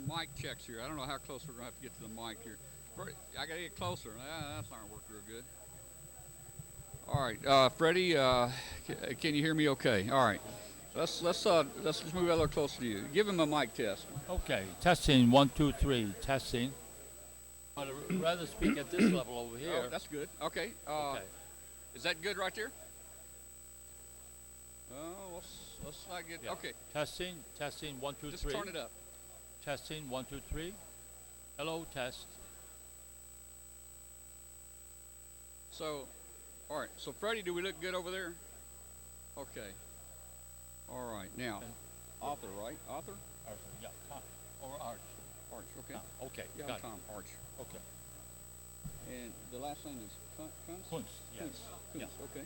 some mic checks here. I don't know how close we're going to have to get to the mic here. I got to get closer. That's not going to work real good. All right, Freddie, can you hear me okay? All right. Let's just move a little closer to you. Give him a mic test. Okay, testing 1, 2, 3, testing. I'd rather speak at this level over here. Oh, that's good. Okay. Okay. Is that good right there? Oh, let's not get. Yeah. Okay. Testing, 1, 2, 3. Just turn it up. Testing 1, 2, 3. Hello, test. So, all right. So, Freddie, do we look good over there? Okay. All right. Now, And Arthur, right? Arthur? Arthur, yeah, Tom, or Arch. Arch. Okay. Tom. Okay, Yeah, got Tom. Arch. it. Okay. And the last name is Kunst? Kunst, yes. Kunst. Yeah. Okay.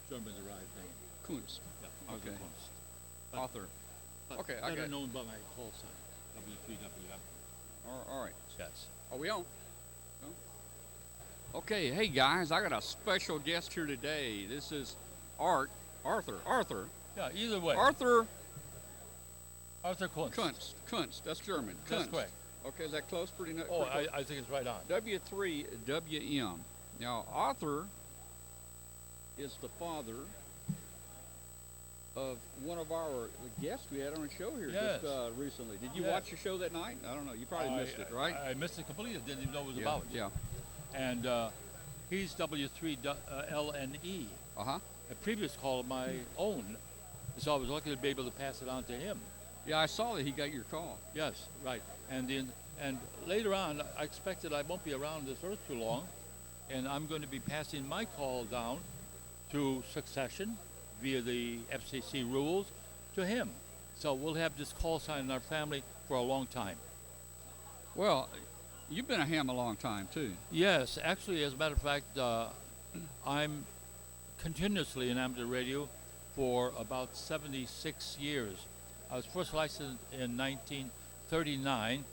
German-derived name. Kunst. Yeah, Arthur Okay. Kunst. But- Arthur. But Okay, I better got it. known by my call sign, W3wm. All right. Yes. Are we on? No? Okay, hey guys, I got a special guest here today. This is Arthur. Yeah, either way. Arthur Arthur Kunst. Kunst. That's German. That's Kunst. correct. Okay, is that close? Pretty Oh, close. I think it's right on. W3wm. Now, Arthur is the father of one of our guests we had on the show here Yes. just recently. Did you Yes. watch the show that night? I don't know. You probably missed it, right? I missed it completely. Didn't even know what it was yeah. about. Yeah. And he's W3LNE, Uh-huh. a previous call of my own. So I was lucky to be able to pass it on to him. Yeah, I saw that he got your call. Yes, right. And later on, I expect that I won't be around this earth too long, and I'm going to be passing my call down to succession via the FCC rules to him. So we'll have this call sign in our family for a long time. Well, you've been a ham a long time, too. Yes, actually, as a matter of fact, I'm continuously in amateur radio for about 76 years. I was first licensed in 1939.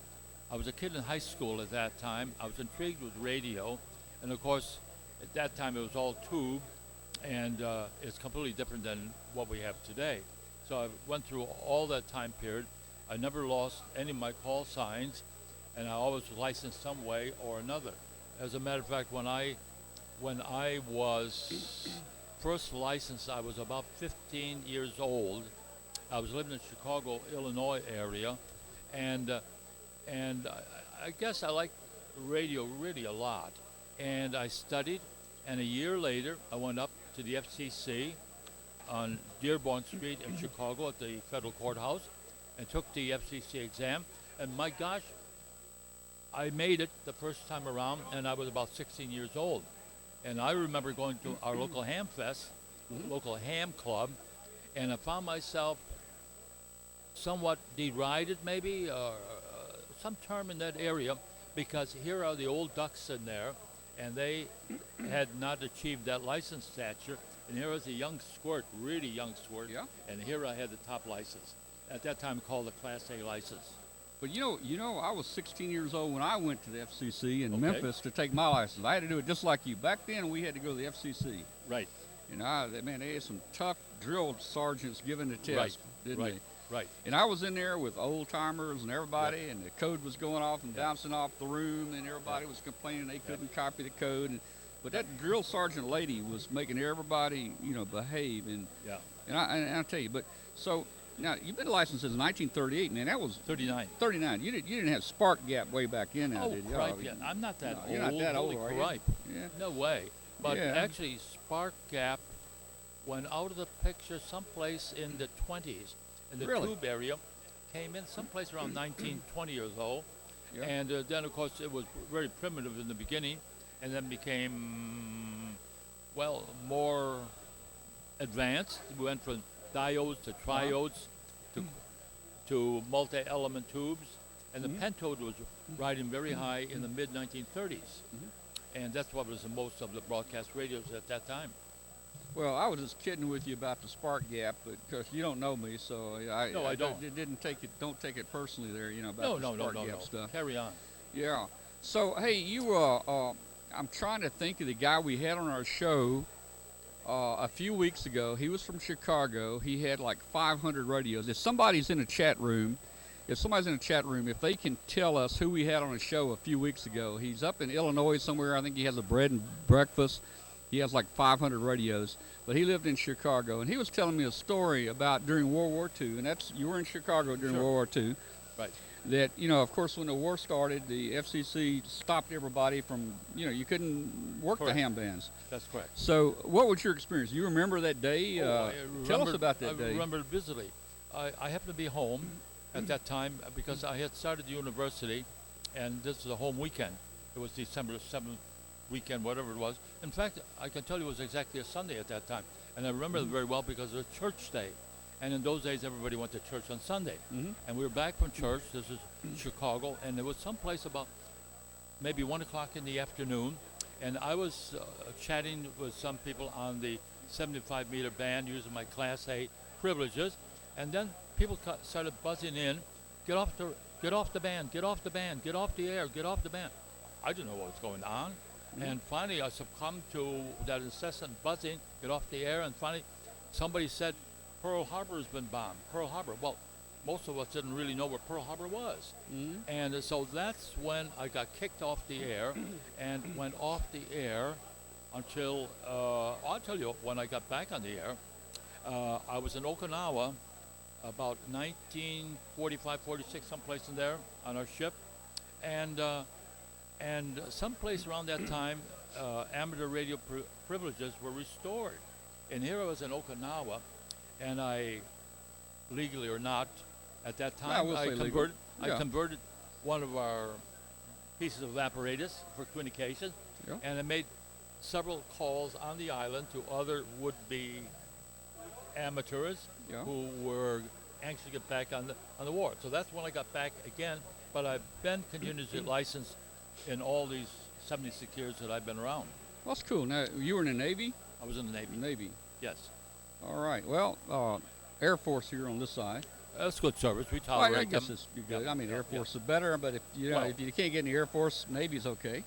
I was a kid in high school at that time. I was intrigued with radio, and of course, at that time it was all tube, and it's completely different than what we have today. So I went through all that time period. I never lost any of my call signs, and I always was licensed some way or another. As a matter of fact, when I was first licensed, I was about 15 years old. I was living in Chicago, Illinois area, and I guess I liked radio really a lot. And I studied, and a year later, I went up to the FCC on Dearborn Street in Chicago at the federal courthouse and took the FCC exam. And my gosh, I made it the first time around, and I was about 16 years old. And I remember going to our local ham fest, local ham club, and I found myself somewhat derided, maybe, or some term in that area, because here are the old ducks in there, and they had not achieved that license stature. And here was a young squirt, really young squirt, Yeah. and here I had the top license. At that time, called the Class A license. But you know, I was 16 years old when I went to the FCC in Okay. Memphis to take my license. I had to do it just like you. Back then, we had to go to the FCC. Right, You know, man, they had some tough drill sergeants giving the test, Right, didn't right, they? right. And I was in there with old timers and everybody, and the code was going off and bouncing off the room, and everybody was complaining they couldn't copy the code. But that drill sergeant lady was making everybody, behave. And Yeah, and I'll tell you, but so now you've been licensed since 1938, man. That was 39. 39. You didn't have spark gap way back in now, Oh, did you? cripe, yeah. I'm not that old. You're not that old, Holy are you? cripe. Yeah. No way. But Yeah. actually, Spark Gap went out of the picture someplace in the 20s. In the Really? tube area, came in someplace around 19, 20 years old. Yeah. And then, of course, it was very primitive in the beginning, and then became, well, more advanced. We went from diodes to triodes to multi-element tubes. And the pentode was riding very high in the mid-1930s. And that's what was in most of the broadcast radios at that time. Well, I was just kidding with you about the spark gap, but because you don't know me, so I don't. Didn't take it. Don't take it personally there. About No, the spark gap no. stuff. Carry on. Yeah. So hey, I'm trying to think of the guy we had on our show a few weeks ago. He was from Chicago. He had like 500 radios. If somebody's in a chat room if somebody's in the chat room, if they can tell us who we had on a show a few weeks ago. He's up in Illinois somewhere. I think he has a bread and breakfast. He has like 500 radios, but he lived in Chicago, and he was telling me a story about during World War II, and that's, you were in Chicago during Sure. World War II. Right. That, of course, when the war started, the FCC stopped everybody from, you couldn't work Correct. the ham bands. That's correct. So what was your experience? You remember that day? I Tell us remembered- about that I day. remember it vividly. I happened to be home at that time because I had started university, and this was a home weekend. It was December 7th weekend, whatever it was. In fact, I can tell you it was exactly a Sunday at that time. And I remember it very well because it was church day. And in those days, everybody went to church on Sunday. And we were back from church. This is Chicago. And there was someplace about maybe 1 o'clock in the afternoon. And I was chatting with some people on the 75-meter band using my Class A privileges. And then people started buzzing in, get off the band, get off the band, get off the air, get off the band. I didn't know what was going on. And finally, I succumbed to that incessant buzzing, get off the air, and finally somebody said, Pearl Harbor has been bombed. Pearl Harbor. Well, most of us didn't really know where Pearl Harbor was. And so that's when I got kicked off the air and went off the air until, I'll tell you, when I got back on the air, I was in Okinawa about 1945, 46, someplace in there on our ship. And someplace around that time, amateur radio privileges were restored. And here I was in Okinawa, and I, legally or not, at that time, we'll say legal. converted. Yeah. I converted one of our pieces of apparatus for communication, Yeah. and I made several calls on the island to other would-be amateurs Yeah. who were anxious to get back on the war. So that's when I got back again. But I've been continuously licensed in all these 76 years that I've been around. Well, that's cool. Now, you were in the Navy? I was in the Navy. Navy. Yes. All right. Well, Air Force here on this side. That's good service. We Well, tolerate I guess them. it's good. Yeah. I mean, Yeah. Air Force is better, but if Well- if you can't get in the Air Force, Navy's okay.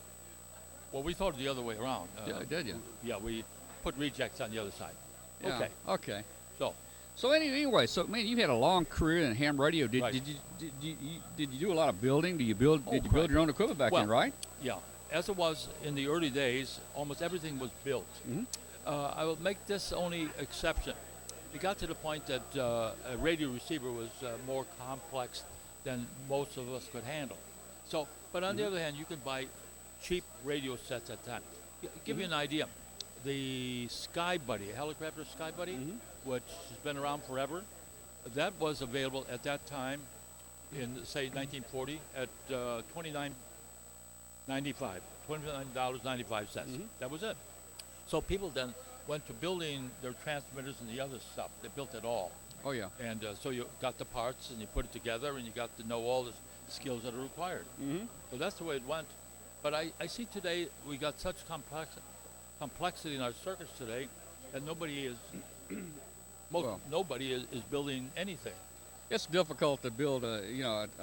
Well, we thought it the other way around. Yeah, did you? Yeah, we put rejects on the other side. Yeah. Okay. Okay. So, So anyway, so man, you had a long career in ham radio. Did Right. did you do a lot of building? Did you build correct. your own equipment back Well, then, right? yeah, as it was in the early days, almost everything was built. I will make this only exception. It got to the point that a radio receiver was more complex than most of us could handle. So, but on the other hand, you could buy cheap radio sets at that time. Give you an idea. The Sky Buddy, helicopter Sky Buddy, which has been around forever, that was available at that time in, say, 1940 at $29.95. That was it. So people then went to building their transmitters and the other stuff. They built it all. Oh yeah. And so you got the parts and you put it together and you got to know all the skills that are required. So that's the way it went. But I see today we got such complexity in our circuits today that nobody is nobody is building anything. It's difficult to build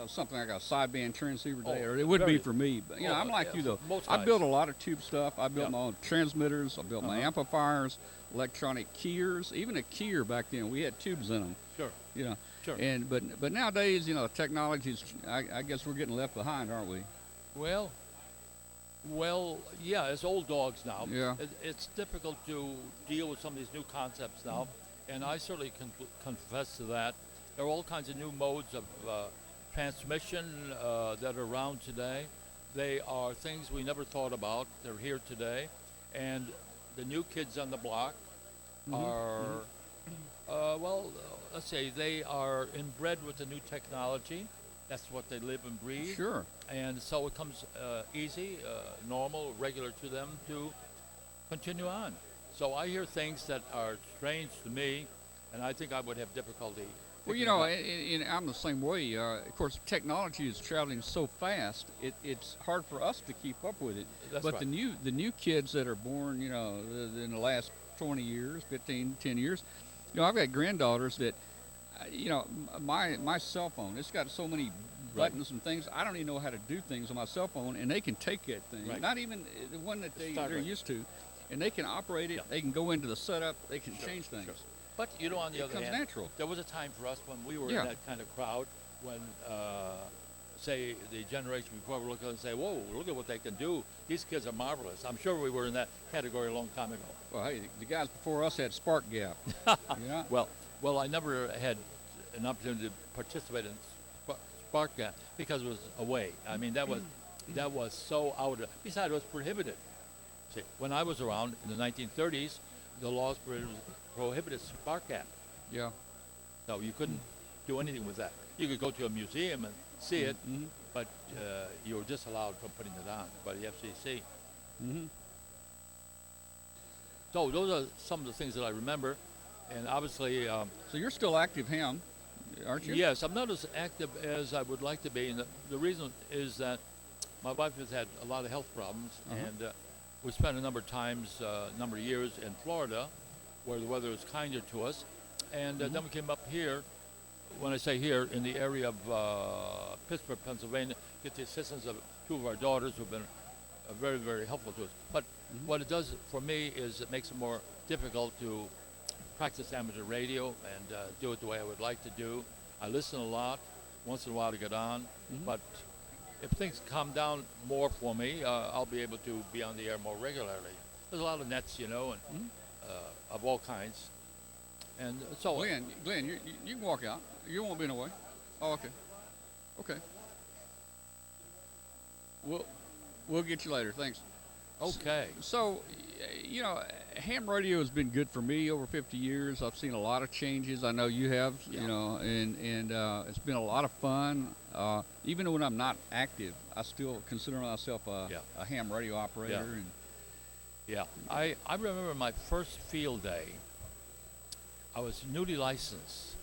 something like a sideband transceiver today, Oh, or it would be very. for me. But I'm like you though. Most I guys. built a lot of tube stuff. I built Yeah. my own transmitters. I built my amplifiers, electronic keyers, even a keyer back then. We had tubes in them. Sure. Sure. And but nowadays, technology's. I guess we're getting left behind, aren't we? Well, yeah, it's old dogs now. Yeah. It's difficult to deal with some of these new concepts now, and I certainly can confess to that. There are all kinds of new modes of transmission that are around today. They are things we never thought about. They're here today, and the new kids on the block are, let's say they are inbred with the new technology. That's what they live and breathe. Sure. And so it comes easy, normal, regular to them to continue on. So I hear things that are strange to me, and I think I would have difficulty. Well, picking them up. I'm the same way. Of course, technology is traveling so fast; it's hard for us to keep up with it. That's but right. the new kids that are born, in the last 20 years, 15, 10 years, I've got granddaughters that, my cell phone, it's got so many buttons and things. I don't even know how to do things on my cell phone, and they can take that thing. Right. Not even the one that they're Start right. used to, and they can operate it. Yeah. They can go into the setup. They can Sure, change things. sure. But on the It other comes hand, natural. there was a time for us when we were Yeah. in that kind of crowd when say the generation before would look at it and say, "Whoa, look at what they can do. These kids are marvelous." I'm sure we were in that category a long time ago. Well, hey, the guys before us had spark gap. Yeah. Well, I never had an opportunity to participate in Spark Gap because it was away. I mean, that was so out of. Besides, it was prohibited. See, when I was around in the 1930s, the laws prohibited Spark Gap. Yeah. So you couldn't do anything with that. You could go to a museum and see it, but you were disallowed from putting it on by the FCC. Mm-hmm. So those are some of the things that I remember, and obviously. So you're still active ham, aren't you? Yes, I'm not as active as I would like to be, and the reason is that my wife has had a lot of health problems, and we spent a number of years in Florida, where the weather is kinder to us, and then we came up here. When I say here, in the area of Pittsburgh, Pennsylvania, get the assistance of two of our daughters who've been very, very helpful to us. But what it does for me is it makes it more difficult to practice amateur radio and do it the way I would like to do. I listen a lot, once in a while to get on, but if things calm down more for me, I'll be able to be on the air more regularly. There's a lot of nets, and of all kinds. And so, Glenn, you can walk out. You won't be in the way. Oh, okay. Okay. We'll get you later. Thanks. Okay. So, ham radio has been good for me over 50 years. I've seen a lot of changes. I know you have, and it's been a lot of fun. Even when I'm not active, I still consider myself a ham radio operator. Yeah. I remember my first field day. I was newly licensed,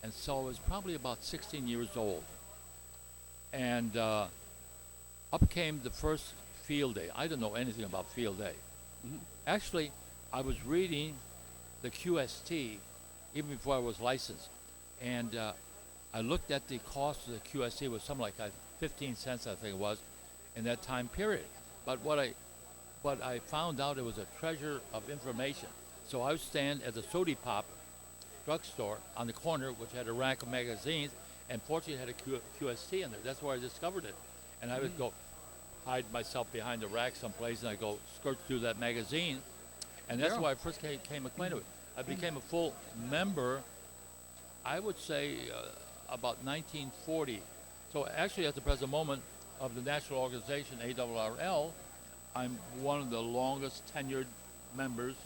and so I was probably about 16 years old. And up came the first field day. I didn't know anything about field day. Actually, I was reading the QST even before I was licensed, and I looked at the cost of the QST. It was something like 15 cents, I think it was, in that time period. But what I found out, it was a treasure of information. So I would stand at the Sody Pop drugstore on the corner, which had a rack of magazines, and fortunately it had a QST in there. That's where I discovered it. And I would go hide myself behind the rack someplace, and I'd go skirt through that magazine. And that's why I first came acquainted with it. I became a full member, I would say, about 1940. So actually, at the present moment of the national organization, ARRL, I'm one of the longest tenured members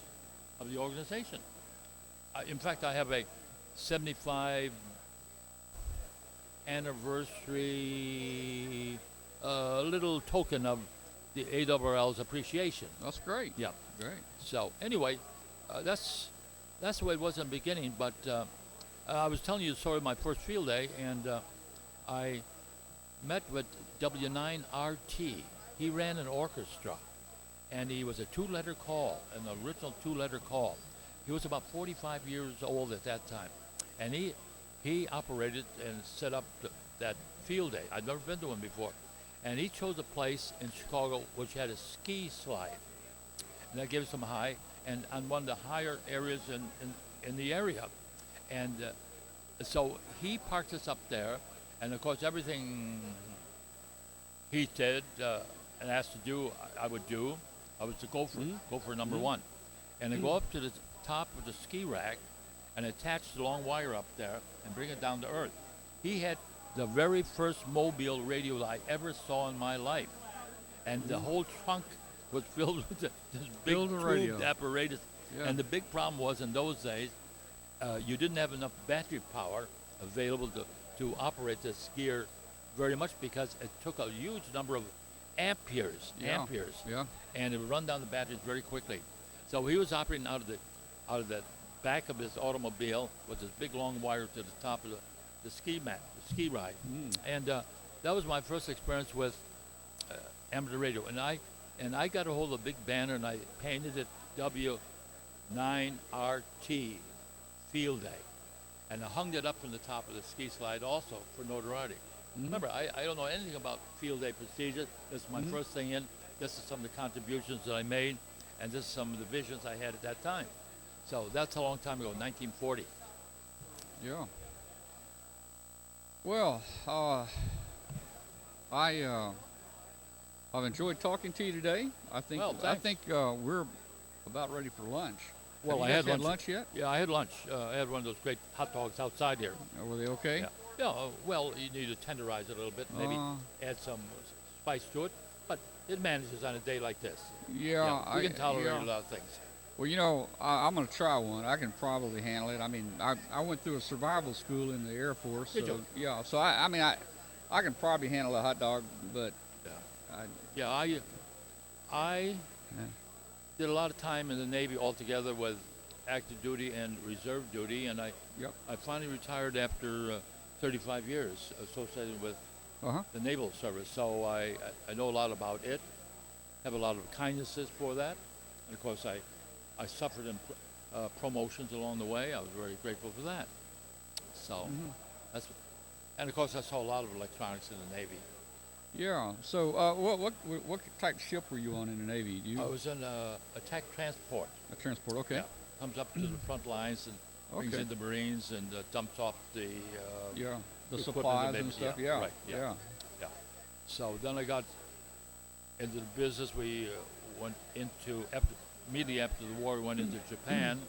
of the organization. In fact, I have a 75 anniversary little token of the ARRL's appreciation. That's great. Yeah. Great. So anyway, that's the way it was in the beginning. But I was telling you the story of my first field day, and I met with W9RT. He ran an orchestra, and he was a two-letter call, an original two-letter call. He was about 45 years old at that time, and he operated and set up that field day. I'd never been to one before, and he chose a place in Chicago which had a ski slide, and that gave us some high, and on one of the higher areas in the area, and so he parked us up there, and of course everything he did and asked to do, I would do. I was to go for number one, and to go up to the top of the ski rack and attach the long wire up there and bring it down to earth. He had the very first mobile radio that I ever saw in my life, and the whole trunk was filled with this big tube apparatus. Yeah. And the big problem was, in those days, you didn't have enough battery power available to operate this gear very much, because it took a huge number of amperes, and it would run down the batteries very quickly. So he was operating out of the back of his automobile with this big long wire to the top of the ski ride. And that was my first experience with amateur radio. And I got a hold of a big banner, and I painted it W9RT Field Day, and I hung it up from the top of the ski slide also for notoriety. Remember, I don't know anything about field day procedures. This is my first thing in. This is some of the contributions that I made, and this is some of the visions I had at that time. So that's a long time ago, 1940. Yeah. Well, I've enjoyed talking to you today. I think Well, I thanks. think we're about ready for lunch. Well, Have I you guys had lunch. lunch yet? Yeah, I had lunch. I had one of those great hot dogs outside here. Were they okay? Yeah. Yeah. Well, you need to tenderize it a little bit, maybe Uh, add some spice to it, but it manages on a day like this. yeah, We can tolerate yeah. a lot of things. Well, I'm going to try one. I can probably handle it. I mean, I went through a survival school in the Air Force. Did So, you? yeah, so I can probably handle a hot dog, but Yeah. I, Yeah. I yeah. did a lot of time in the Navy altogether with active duty and reserve duty, and Yep. I finally retired after 35 years associated with Uh-huh. the naval service. So I know a lot about it, have a lot of kindnesses for that, and of course I suffered in promotions along the way. I was very grateful for that. So Mhm. that's, and of course I saw a lot of electronics in the Navy. Yeah. So, what type of ship were you on in the Navy? I was in attack transport. A transport. Okay. Yeah, comes up to the front lines and brings Okay. in the Marines and dumps off the Yeah. The equipment supplies that and they- stuff. yeah, Yeah. right, yeah. Yeah. So then I got into the business. We went into immediately after the war. We went into Japan